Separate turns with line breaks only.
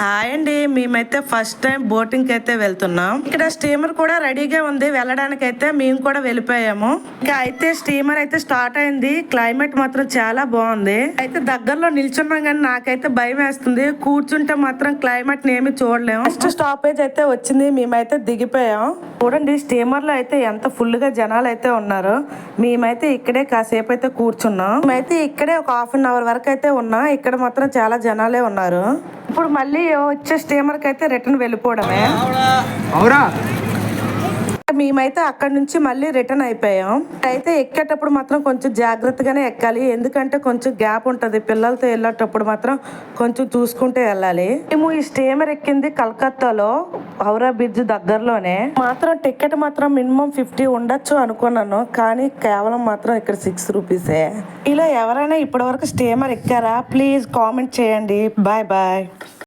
Hi అండి, మేమైతే first time boating అయితే వెళ్తున్నాం. ఇక్కడ స్టీమర్ కూడా రెడీగా ఉంది వెళ్ళడానికి. అయితే మేము కూడా వెళ్ళిపోయాము. ఇంకా అయితే స్టీమర్ అయితే స్టార్ట్ అయింది. క్లైమేట్ మాత్రం చాలా బాగుంది. అయితే దగ్గరలో నిల్చున్నాం కానీ నాకైతే భయం వేస్తుంది. కూర్చుంటే మాత్రం క్లైమేట్ ఏమి చూడలేము. ఫస్ట్ స్టాపేజ్ అయితే వచ్చింది, మేమైతే దిగిపోయాం. చూడండి స్టీమర్ లో అయితే ఎంత ఫుల్ గా జనాలు అయితే ఉన్నారు. మేమైతే ఇక్కడే కాసేపు అయితే కూర్చున్నాం. మేమైతే ఇక్కడే ఒక ½ వరకు అయితే ఉన్నాం. ఇక్కడ మాత్రం చాలా జనాలే ఉన్నారు. ఇప్పుడు మళ్ళీ వచ్చే స్టీమర్ కి అయితే రిటర్న్ వెళ్ళిపోవడమే. మేమైతే అక్కడ నుంచి మళ్ళీ రిటర్న్ అయిపోయాం. అయితే ఎక్కేటప్పుడు మాత్రం కొంచెం జాగ్రత్తగానే ఎక్కాలి, ఎందుకంటే కొంచెం గ్యాప్ ఉంటది. పిల్లలతో వెళ్ళేటప్పుడు మాత్రం కొంచెం చూసుకుంటే వెళ్ళాలి. మేము ఈ స్టీమర్ ఎక్కింది కలకత్తాలో హౌరా బ్రిడ్జ్ దగ్గరలోనే. మాత్రం టికెట్ మాత్రం మినిమం 50 ఉండొచ్చు అనుకున్నాను, కానీ కేవలం మాత్రం ఇక్కడ 6 రూపీసే. ఇలా ఎవరైనా ఇప్పటి వరకు స్టీమర్ ఎక్కారా? ప్లీజ్ కామెంట్ చేయండి. Bye bye.